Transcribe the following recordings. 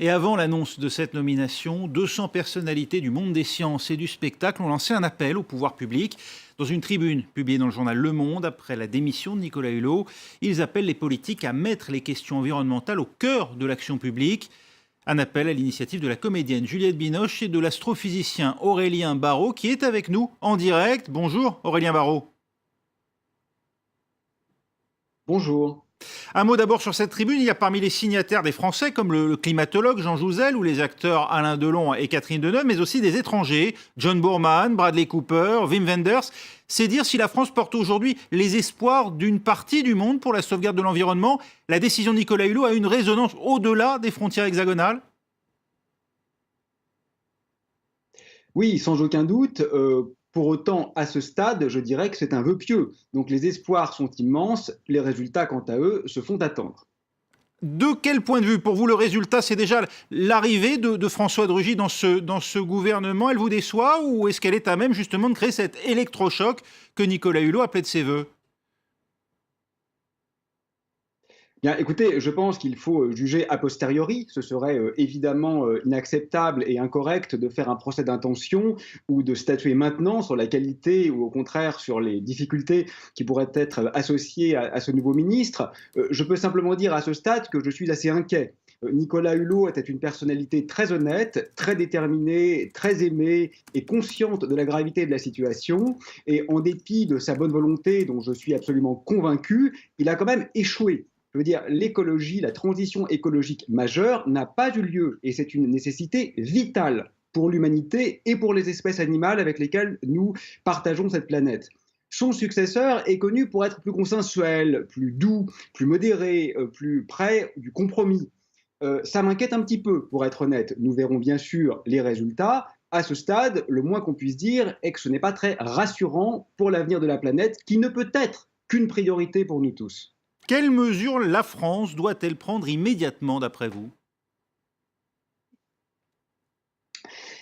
Et avant l'annonce de cette nomination, 200 personnalités du monde des sciences et du spectacle ont lancé un appel au pouvoir public. Dans une tribune publiée dans le journal Le Monde, après la démission de Nicolas Hulot, ils appellent les politiques à mettre les questions environnementales au cœur de l'action publique. Un appel à l'initiative de la comédienne Juliette Binoche et de l'astrophysicien Aurélien Barraud, qui est avec nous en direct. Bonjour Aurélien Barraud. Bonjour. Un mot d'abord sur cette tribune. Il y a parmi les signataires des Français, comme le climatologue Jean Jouzel ou les acteurs Alain Delon et Catherine Deneuve, mais aussi des étrangers, John Boorman, Bradley Cooper, Wim Wenders. C'est dire si la France porte aujourd'hui les espoirs d'une partie du monde pour la sauvegarde de l'environnement. La décision de Nicolas Hulot a une résonance au-delà des frontières hexagonales. Oui, sans aucun doute. Pour autant, à ce stade, je dirais que c'est un vœu pieux. Donc les espoirs sont immenses, les résultats, quant à eux, se font attendre. De quel point de vue, pour vous, le résultat, c'est déjà l'arrivée de François de Rugy dans ce gouvernement? Elle vous déçoit ou est-ce qu'elle est à même justement de créer cet électrochoc que Nicolas Hulot appelait de ses voeux? Bien, écoutez, je pense qu'il faut juger a posteriori. Ce serait évidemment inacceptable et incorrect de faire un procès d'intention ou de statuer maintenant sur la qualité ou au contraire sur les difficultés qui pourraient être associées à ce nouveau ministre. Je peux simplement dire à ce stade que je suis assez inquiet. Nicolas Hulot était une personnalité très honnête, très déterminée, très aimée et consciente de la gravité de la situation. Et en dépit de sa bonne volonté, dont je suis absolument convaincu, il a quand même échoué. Je veux dire, l'écologie, la transition écologique majeure n'a pas eu lieu et c'est une nécessité vitale pour l'humanité et pour les espèces animales avec lesquelles nous partageons cette planète. Son successeur est connu pour être plus consensuel, plus doux, plus modéré, plus près du compromis. Ça m'inquiète un petit peu, pour être honnête. Nous verrons bien sûr les résultats. À ce stade, le moins qu'on puisse dire est que ce n'est pas très rassurant pour l'avenir de la planète, qui ne peut être qu'une priorité pour nous tous. Quelles mesures la France doit-elle prendre immédiatement, d'après vous?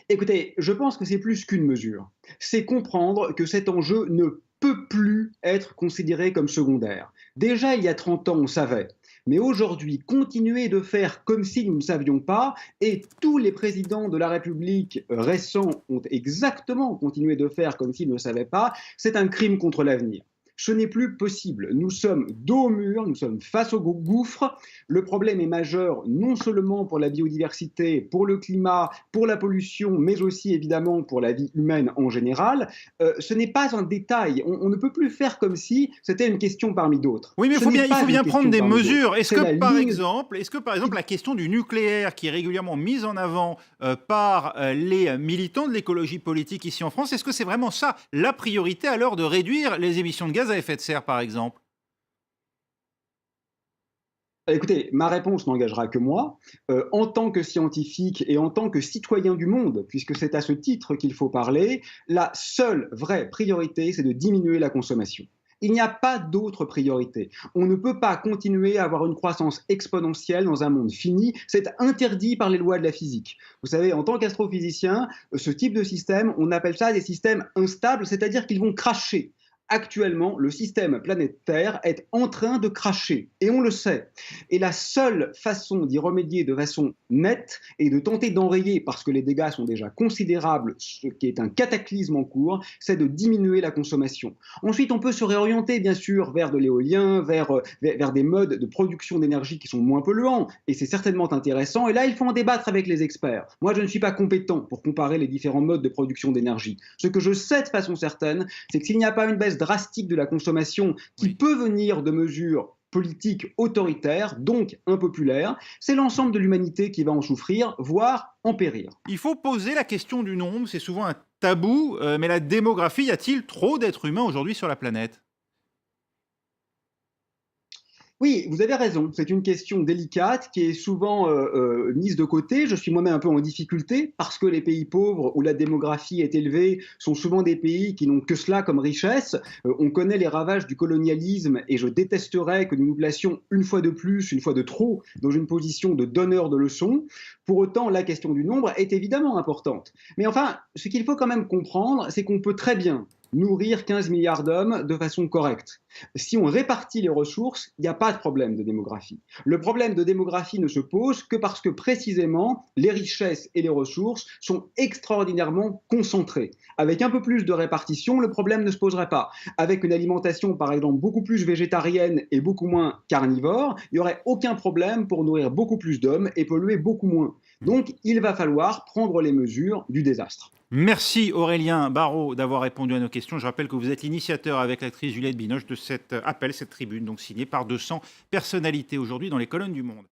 Écoutez, je pense que c'est plus qu'une mesure. C'est comprendre que cet enjeu ne peut plus être considéré comme secondaire. Déjà, il y a 30 ans, on savait. Mais aujourd'hui, continuer de faire comme si nous ne savions pas, et tous les présidents de la République récents ont exactement continué de faire comme s'ils ne savaient pas, c'est un crime contre l'avenir. Ce n'est plus possible. Nous sommes dos au mur, nous sommes face au gouffre. Le problème est majeur non seulement pour la biodiversité, pour le climat, pour la pollution, mais aussi évidemment pour la vie humaine en général. Ce n'est pas un détail. On ne peut plus faire comme si c'était une question parmi d'autres. Oui, mais Ce n'est il faut pas une bien prendre question des parmi d'autres. mesures. C'est la ligne. Est-ce que, par exemple, la question du nucléaire, qui est régulièrement mise en avant par les militants de l'écologie politique ici en France, est-ce que c'est vraiment ça la priorité à l'heure de réduire les émissions de gaz à effet de serre, par exemple? Écoutez, ma réponse n'engagera que moi. En tant que scientifique et en tant que citoyen du monde, puisque c'est à ce titre qu'il faut parler, la seule vraie priorité, c'est de diminuer la consommation. Il n'y a pas d'autre priorité. On ne peut pas continuer à avoir une croissance exponentielle dans un monde fini. C'est interdit par les lois de la physique. Vous savez, en tant qu'astrophysicien, ce type de système, on appelle ça des systèmes instables, c'est-à-dire qu'ils vont cracher. Actuellement, le système planète Terre est en train de cracher, et on le sait. Et la seule façon d'y remédier de façon nette est de tenter d'enrayer, parce que les dégâts sont déjà considérables, ce qui est un cataclysme en cours, c'est de diminuer la consommation. Ensuite, on peut se réorienter, bien sûr, vers de l'éolien, vers des modes de production d'énergie qui sont moins polluants, et c'est certainement intéressant. Et là, il faut en débattre avec les experts. Moi, je ne suis pas compétent pour comparer les différents modes de production d'énergie. Ce que je sais de façon certaine, c'est que s'il n'y a pas une baisse drastique de la consommation qui Oui. peut venir de mesures politiques autoritaires, donc impopulaires, c'est l'ensemble de l'humanité qui va en souffrir, voire en périr. Il faut poser la question du nombre, c'est souvent un tabou, mais la démographie, y a-t-il trop d'êtres humains aujourd'hui sur la planète? Oui, vous avez raison. C'est une question délicate qui est souvent mise de côté. Je suis moi-même un peu en difficulté parce que les pays pauvres où la démographie est élevée sont souvent des pays qui n'ont que cela comme richesse. On connaît les ravages du colonialisme et je détesterais que nous nous placions une fois de plus, une fois de trop, dans une position de donneur de leçons. Pour autant, la question du nombre est évidemment importante. Mais enfin, ce qu'il faut quand même comprendre, c'est qu'on peut très bien nourrir 15 milliards d'hommes de façon correcte. Si on répartit les ressources, il n'y a pas de problème de démographie. Le problème de démographie ne se pose que parce que précisément les richesses et les ressources sont extraordinairement concentrées. Avec un peu plus de répartition, le problème ne se poserait pas. Avec une alimentation par exemple beaucoup plus végétarienne et beaucoup moins carnivore, il n'y aurait aucun problème pour nourrir beaucoup plus d'hommes et polluer beaucoup moins. Donc il va falloir prendre les mesures du désastre. Merci Aurélien Barraud d'avoir répondu à nos questions. Je rappelle que vous êtes l'initiateur avec l'actrice Juliette Binoche de cet appel, cette tribune, donc signée par 200 personnalités aujourd'hui dans les colonnes du Monde.